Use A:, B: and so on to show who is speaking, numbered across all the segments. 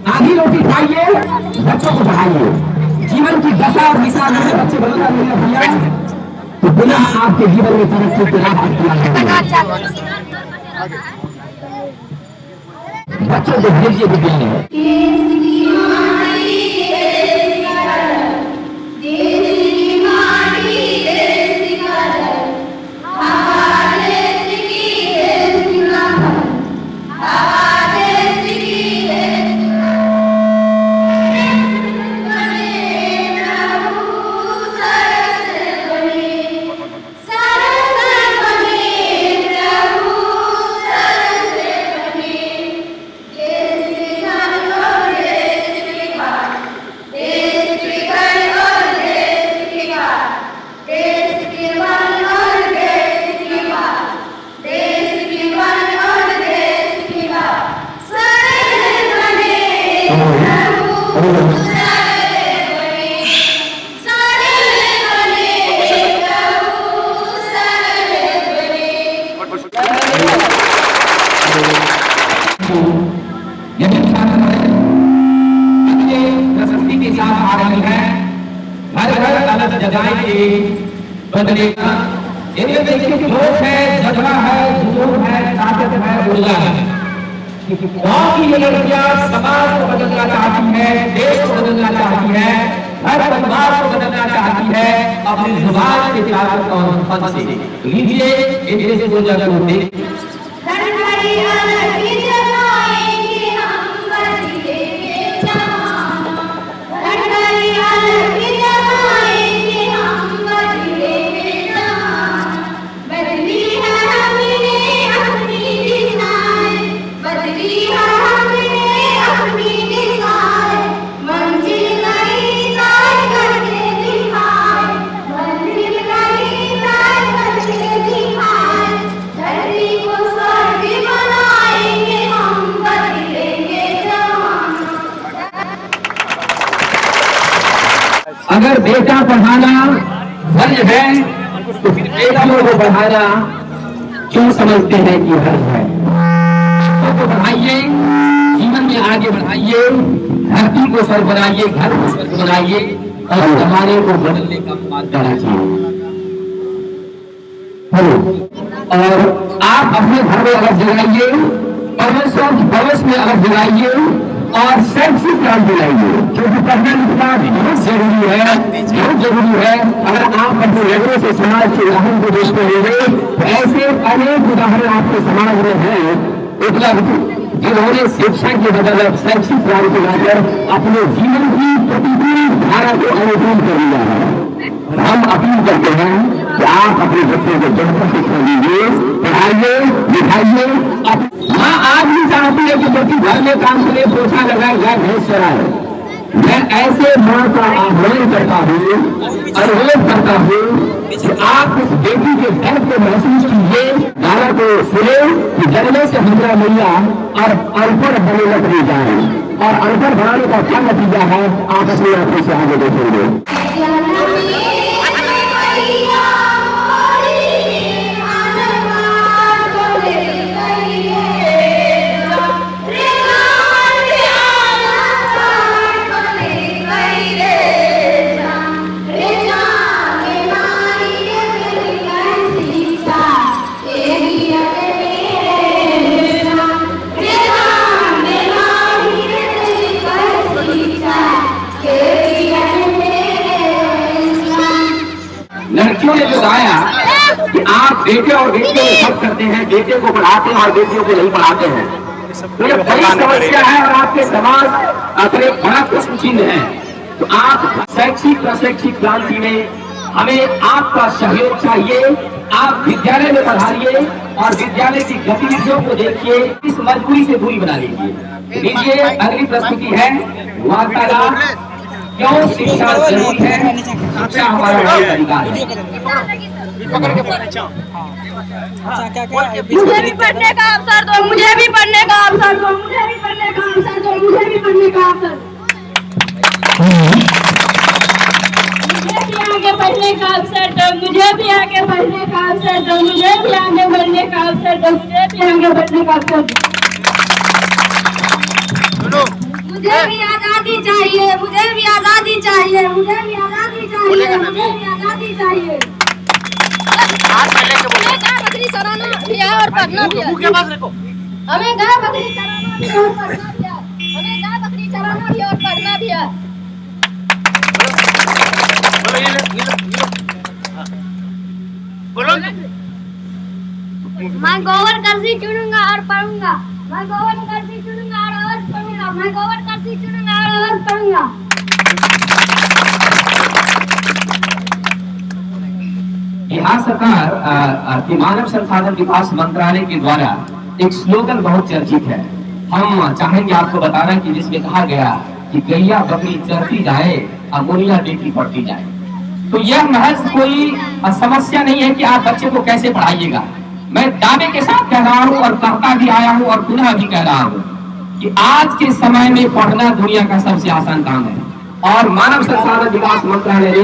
A: आधी रोटी खाइए, बच्चों को पढ़ाइए। जीवन की दशा और दिशा अगर बच्चे बदलना नहीं भैया तो पुनः आपके जीवन में तरक्की के राह बच्चों को भेजिए विद्यालय। बदलेगा इनमें देखिए जोश है, जज्बा है, जुनून है, ताकत है, ऊर्जा है। गांव की ये लड़कियां समाज को बदलना चाहती है, देश को बदलना चाहती है, हर परिवार को बदलना चाहती है अपनी जुबान के ताकत और फन से। लीजिए इनके ऊर्जा को देखिए। अगर बेटा पढ़ाना फर्ज है तो फिर बेटियों को पढ़ाना क्यों समझते हैं कि हर्ज है। तो बढ़ाइए, जीवन में आगे बढ़ाइए, धरती को स्वर्ग बनाइए, घर को स्वर्ग बनाइए और जमाने को बदलने का बात करना चाहिए। और आप अपने घर में अगर जगाइए, भविष्य में अगर जगाइए और शैक्षिक क्रांति लाइए, क्योंकि पढ़ना लिखना बहुत जरूरी है। अगर आप अपने नजरों से समाज के उदाहरण को देखते हुए ऐसे अनेक उदाहरण आपके समाज में हैं उपलब्ध, जिन्होंने शिक्षा की बदौलत शैक्षिक क्रांति लाकर अपने जीवन की प्रतिकूल धारा को अनुकूल कर लिया है। हम अपील करते हैं कि आप अपने बच्चों को बेहतर शिक्षा दीजिए, पढ़ाइए, लिखाइए। माँ आज भी चाहती है कि बच्ची घर में काम करे, पोछा लगाए, गाय भैंस चराए। मैं ऐसे माँ का आह्वान करता हूँ, अनुरोध करता हूँ कि आप उस बेटी के दर्द को महसूस कीजिए, गाना को सुने कि जन्मे से हमरा मैया और अनपढ़ बने न करी जाए, और अनपढ़ बनाने का क्या नतीजा है आप अपनी आंखों से आगे देखेंगे। लड़कियों ने जो गाया कि आप बेटे और बेटियों में सब करते हैं, बेटे को पढ़ाते हैं और बेटियों को नहीं पढ़ाते हैं, तो ये बड़ी समस्या है और आपके समाज अपने बड़ा प्रश्न चिन्ह है। तो आप शैक्षिक प्रशैक्षिक क्रांति में हमें आपका सहयोग चाहिए। आप विद्यालय में पढ़ाइए और विद्यालय की गतिविधियों को देखिए, इस मजबूरी से दूरी बना लीजिए। लीजिए अगली प्रस्तुति है वार्तालाप, क्यों शिक्षा जरूरी है, शिक्षा हमारा अधिकार है।
B: मुझे भी पढ़ने का अवसर दो, मुझे भी पढ़ने का अवसर दो, मुझे भी पढ़ने का अवसर दो, मुझे भी पढ़ने का अवसर, मुझे भी आगे बढ़ने का अवसर दो, मुझे भी आगे बढ़ने का अवसर दो, मुझे भी आगे बढ़ने का अवसर दो, मुझे भी आगे बढ़ने का अवसर दो। मुझे मुझे भी आजादी चाहिए, मुझे भी आजादी चाहिए, मुझे भी आजादी चाहिए, मुझे भी आजादी चाहिए। हमें गाय बकरी चराना भी है और पढ़ना भी है। हमें गाय बकरी चराना भी है और पढ़ना भी है। हमें गाय बकरी चराना भी है और पढ़ना भी है। मैं गोबर कर्सी चुनूंगा और पढ़ूंगा। मैं गोबर कर्सी चुनूंगा और आवाज पढ़ूंगा। मैं गोबर कर्सी चुनूंगा और आवाज पढ़ूंगा।
A: बिहार सरकार की मानव संसाधन विकास मंत्रालय के द्वारा एक स्लोगन बहुत चर्चित है। हम चाहेंगे आपको बताना कि जिसमें कहा गया कि गैया बकरी चरती जाए, अमोनिया बेटी पढ़ती जाए। तो यह महज कोई समस्या नहीं है कि आप बच्चे को कैसे पढ़ाइएगा। मैं दावे के साथ कह रहा हूँ और कहता भी आया हूँ और पुनः भी कह रहा हूँ कि आज के समय में पढ़ना दुनिया का सबसे आसान काम है। और मानव संसाधन विकास मंत्रालय ने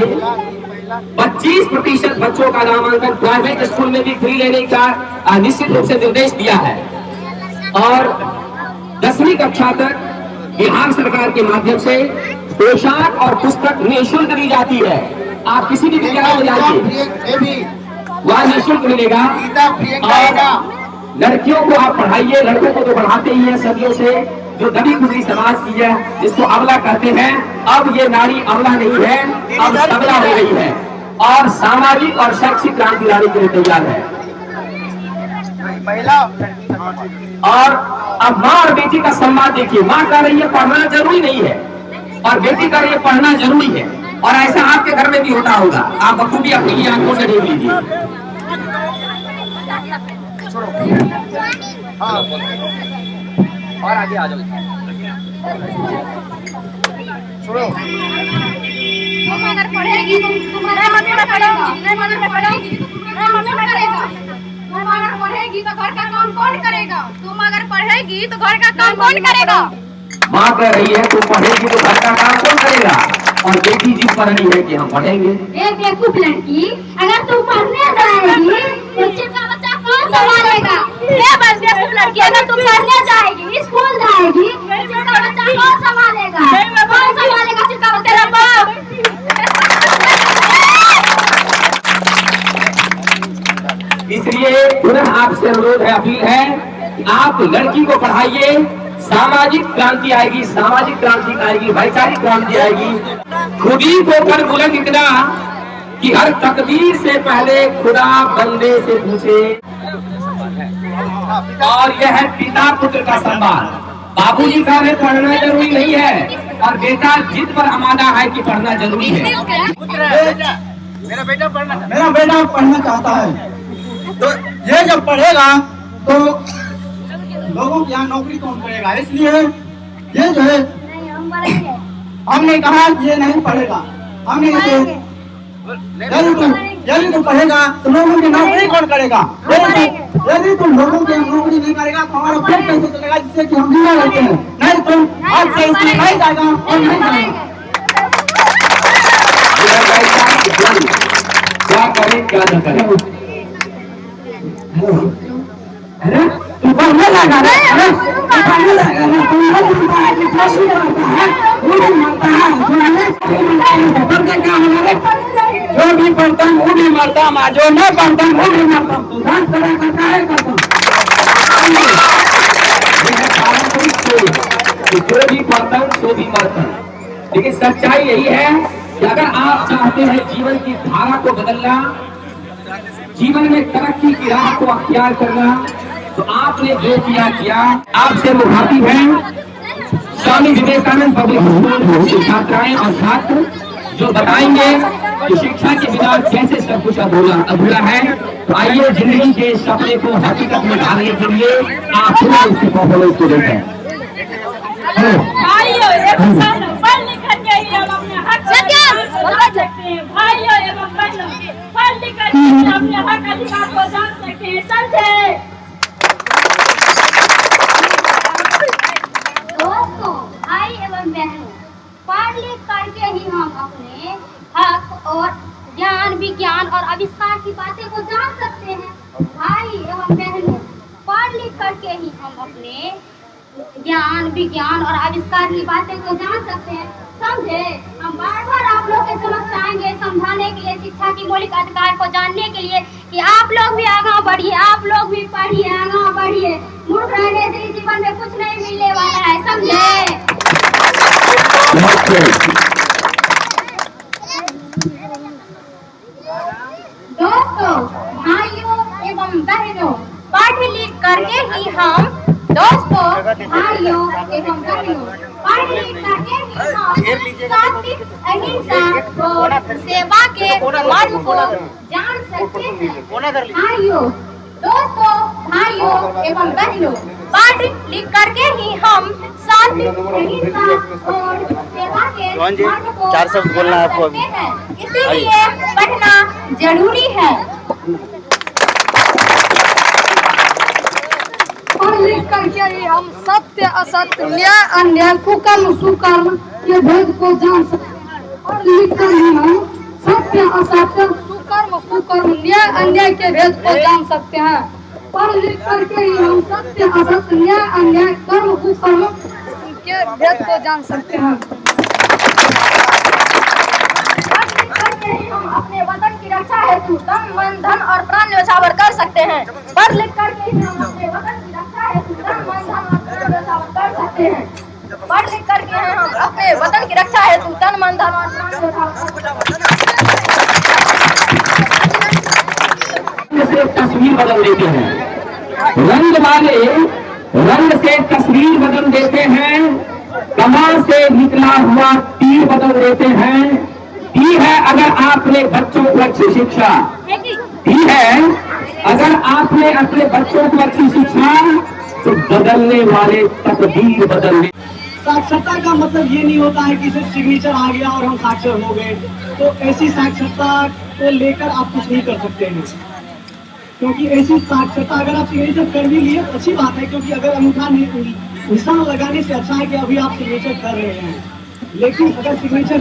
A: 25% बच्चों का नामांकन प्राइवेट स्कूल में भी फ्री लेने का निश्चित रूप से निर्देश दिया है। और 10वीं कक्षा तक बिहार सरकार के माध्यम से पोशाक और पुस्तक निःशुल्क दी जाती है। आप किसी भी विद्यालय में जाइए, वहाँ निःशुल्क मिलेगा। और लड़कियों को आप पढ़ाइए, लड़कों को तो पढ़ाते ही है सदियों से। जो दबी कुचली समाज की है, जिसको अबला कहते हैं, अब ये नारी अबला नहीं है, अब सबला हो गई है और सामाजिक और शैक्षिक क्रांति लाने के लिए तैयार है। और अब माँ और बेटी का सम्मान देखिए। माँ कह रही है पढ़ना जरूरी नहीं है और बेटी कह रही है पढ़ना जरूरी है। और ऐसा आपके घर में भी होता होगा। आप बखूबी अपनी आंखों से देख लीजिए। और आगे आ जाओ।
B: तुम अगर पढ़ेगी तो तुम्हारे मम्मी में पढ़ेगा, नहीं मम्मी में पढ़ेगी नहीं मम्मी में करेगा। तुम अगर पढ़ेगी तो घर का काम कौन करेगा? तुम अगर पढ़ेगी तो घर का काम कौन करेगा?
A: माँ कह रही है तुम पढ़ेगी तो घर का काम कौन करेगा? और बेटी जिद पर रही है कि हम पढ़ेंगे।
B: एक बेवकूफ लड़की, अगर तुम पढ़ने जाएगी तो चिड़का बच्चा कौन संभालेगा? ये बस बेवकूफ लड़की, अगर तुम पढ़ने जाएगी, स्कूल जाएगी, चिड़का बच्चा कौन संभालेगा? कौन संभालेगा चिड़का बच्चा? तेरा बाप।
A: इसलिए पुनः आपसे अनुरोध है, अपील है कि आप लड़की को पढ़ाइए। सामाजिक क्रांति आएगी, सामाजिक क्रांति आएगी, वैचारिक क्रांति आएगी। खुद ही को कर बुलंद इतना कि हर तकदीर से पहले खुदा बंदे से पूछे। और यह है पिता पुत्र का संवाद। बाबूजी कह रहे पढ़ना जरूरी नहीं है और बेटा जिद पर आमादा है कि पढ़ना जरूरी है।
C: मेरा बेटा पढ़ना चाहता है, तो ये जब पढ़ेगा तो लोगों की यहाँ नौकरी कौन करेगा? इसलिए ये जो है हमने कहा ये नहीं पढ़ेगा। हमने यदि तुम पढ़ेगा तो लोगों की नौकरी कौन करेगा? यदि तुम लोगों की नौकरी नहीं करेगा तो हमारा पेट कैसे चलेगा, जिससे कि हम जीना रहते हैं? नहीं तुम आज से नहीं जाएगा और नहीं जाएगा।
A: क्या करें क्या न करें?
C: तू पढ़ने लगा रे, पढ़ने लगा रे, तू नहीं जानता है कि फांसी मारता है, वो भी मारता है, पढ़ते क्या हमारे? जो भी पढ़ता है वो भी मारता, माँ जो नहीं पढ़ता है वो भी मारता। तू जान करा करता है करता।
A: जो भी पढ़ता हूँ सो भी मरता हूँ। लेकिन सच्चाई यही है कि अगर आप चाहते हैं जीवन की धारा को बदलना, जीवन में तरक्की की राह को अख्तियार करना, तो आपने जो किया आपसे मुखातिब है स्वामी विवेकानंद पब्लिक स्कूल की छात्राएं और छात्र, जो बताएंगे कि शिक्षा के बिना कैसे सब कुछ अधूरा है। तो आइए जिंदगी के सपने को हकीकत में ढालने के लिए आप पूरा इसकी परफॉर्मेंस को देखें।
B: भाइयों एवं बहनों, पढ़ लिख करके ही हम अपने हक जान सकते हैं। भाइयों एवं बहनों, पढ़ लिख करके ही अपने हक अधिकार को जान सकते हैं। समझे? दोस्तों, भाई एवं बहनों, पढ़ लिख करके ही हम अपने हक और ज्ञान, विज्ञान और आविष्कार की बातें को जान सकते हैं। भाई एवं बहनों, पढ़ लिख करके ही हम अपने ज्ञान, विज्ञान और आविष्कार की बातें को जान सकते हैं। समझे? हम बार बार आप लोग के समक्ष आएंगे समझाने के लिए, शिक्षा की मौलिक अधिकार को जानने के लिए कि आप लोग भी आगे बढ़िए, आप लोग भी पढ़िए, आगे बढ़िए। मूर्ख रहने से जीवन में कुछ नहीं मिलने वाला है। समझे? दोस्तों, भाइयों एवं बहनों, पढ़ लिख करके ही हम भाइयों एवं बहनों, पढ़ लिख करके ही हम सत्य, अहिंसा और सेवा के मार्ग को जान सकते हैं। भाइयों एवं बहनों, पढ़ लिख करके ही हम सत्य, अहिंसा और सेवा के मार्ग को जान सकते हैं। इसीलिए पढ़ना जरूरी है।
C: पढ़ लिख करके ही हम सत्य असत्य, न्याय अन्याय, कुकर्म सुकर्म के भेद को जान सकते हैं। पढ़ लिख कर ही हम सत्य असत्य, सुकर्म कुकर्म, न्याय अन्याय के भेद को जान सकते हैं। पढ़ लिख करके ही हम सत्य असत्य, न्याय अन्याय, कर्म कुकर्म के भेद को जान सकते हैं।
B: हम अपने वतन की रक्षा हेतु तन मन धन और प्राण न्यौछावर कर सकते हैं। पढ़ लिख करके हम अपने वतन की रक्षा हेतु तन मन धन और प्राण न्यौछावर कर सकते हैं। पढ़ लिख करके हम अपने वतन की रक्षा हेतु तन मन धन और प्राण न्यौछावर
A: से तस्वीर बदल देते हैं, रंग वाले रंग से तस्वीर बदल देते हैं, कमाल से निकला हुआ तीर बदल देते हैं। दी है अगर आपने बच्चों को अच्छी शिक्षा दी है, अगर आपने अपने बच्चों को अच्छी शिक्षा, तो बदलने वाले तकदीर बदलने।
D: साक्षरता का मतलब ये नहीं होता है कि सिर्फ सिग्नेचर आ गया और हम साक्षर हो गए। तो ऐसी साक्षरता को लेकर आप कुछ नहीं कर सकते हैं, क्योंकि ऐसी साक्षरता अगर आप सिग्नेचर कर भी लिए तो अच्छी बात है, क्योंकि अगर अंगूठा निशान लगाने से अच्छा है कि अभी आप सिग्नेचर कर रहे हैं। लेकिन अगर सिग्नेचर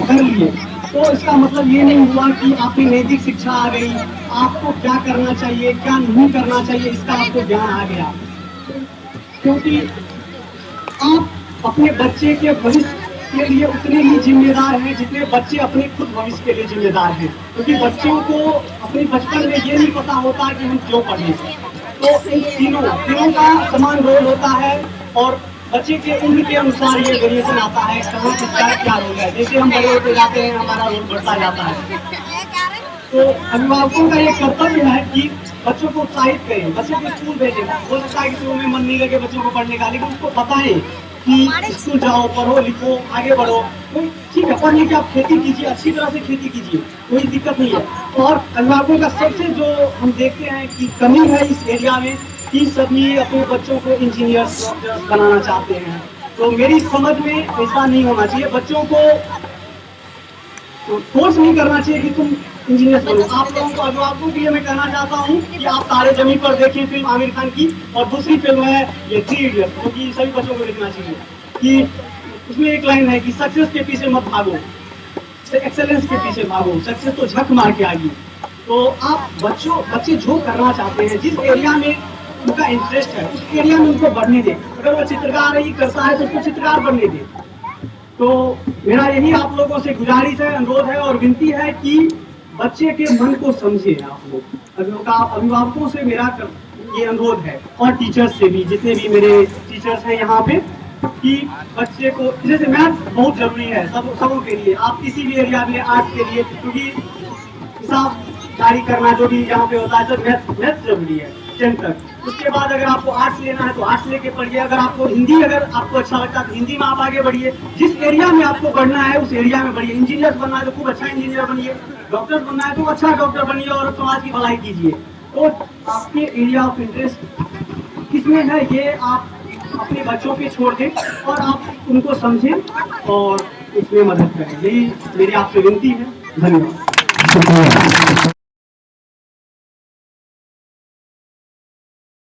D: कर लिए तो इसका मतलब ये नहीं हुआ कि आपकी नैतिक शिक्षा आ गई, आपको क्या करना चाहिए क्या नहीं करना चाहिए इसका आपको ज्ञान आ गया। क्योंकि आप अपने बच्चे के भविष्य के लिए उतने ही जिम्मेदार हैं जितने बच्चे अपने खुद भविष्य के लिए जिम्मेदार हैं। क्योंकि बच्चों को अपने बचपन में ये नहीं पता होता कि हम क्यों पढ़ें, तो इन तीनों का समान रोल होता है और बच्चे के उम्र के अनुसार ये वेरिएशन आता है कहाँ किसका क्या रोल है। जैसे हम बड़े होते जाते हैं हमारा रोल बढ़ता जाता है। तो अभिभावकों का ये कर्तव्य है कि बच्चों को उत्साहित करें, बच्चों को स्कूल भेजें। हो सकता है कि स्कूल में मन नहीं लगे बच्चों को पढ़ने का, लेकिन उसको बताएं कि स्कूल जाओ, पढ़ो लिखो, आगे बढ़ो। तो ठीक है, पढ़ लिख आप खेती कीजिए, अच्छी तरह से खेती कीजिए, कोई दिक्कत नहीं है। और अभिभावकों का सबसे जो हम देखते हैं कि कमी है इस एरिया में कि सभी अपने बच्चों को इंजीनियर डॉक्टर बनाना चाहते हैं। तो मेरी समझ में ऐसा नहीं होना चाहिए। बच्चों को फोर्स नहीं करना चाहिए कि तुम इंजीनियर बनो। आप लोगों को अभिभावकों के लिए मैं कहना चाहता हूँ कि आप तारे जमीन पर देखिए फिल्म आमिर खान की, और दूसरी फिल्म है ये 3 इडियट्स, जो कि सभी बच्चों को देखना चाहिए। कि उसमें एक लाइन है कि सक्सेस के पीछे मत भागो, एक्सेलेंस के पीछे भागो, सक्सेस तो झक मार के आएगी। तो आप बच्चे जो करना चाहते हैं, जिस एरिया में उनका इंटरेस्ट है उस एरिया में उनको बढ़ने दें। अगर वो चित्रकार ही करता है तो उसको चित्रकार बनने दें। तो मेरा यही आप लोगों से गुजारिश है, अनुरोध है और विनती है कि बच्चे के मन को समझे। आप लोग अभिभावकों से मेरा ये अनुरोध है और टीचर्स से भी, जितने भी मेरे टीचर्स हैं यहाँ पे, कि बच्चे को जैसे मैथ्स बहुत जरूरी है सबों के लिए। आप किसी भी एरिया में आर्ट्स के लिए, क्योंकि हिसाब जारी करना जो भी यहाँ पे होता है तो मैथ्स जरूरी है 10th तक। उसके बाद अगर आपको आर्ट्स लेना है तो आर्ट्स लेके पढ़िए। अगर आपको हिंदी अगर आपको अच्छा लगता है तो हिंदी में आप आगे बढ़िए। जिस एरिया में आपको बढ़ना है उस एरिया में बढ़िए। इंजीनियर बनना है तो खूब अच्छा इंजीनियर बनिए, डॉक्टर बनना है तो अच्छा डॉक्टर बनिए और समाज की भलाई कीजिए। तो आपके एरिया ऑफ इंटरेस्ट किसमें है ये आप अपने बच्चों पे छोड़ दें और आप उनको समझें और उसमें मदद करें। यही मेरी आपसे विनती है। धन्यवाद।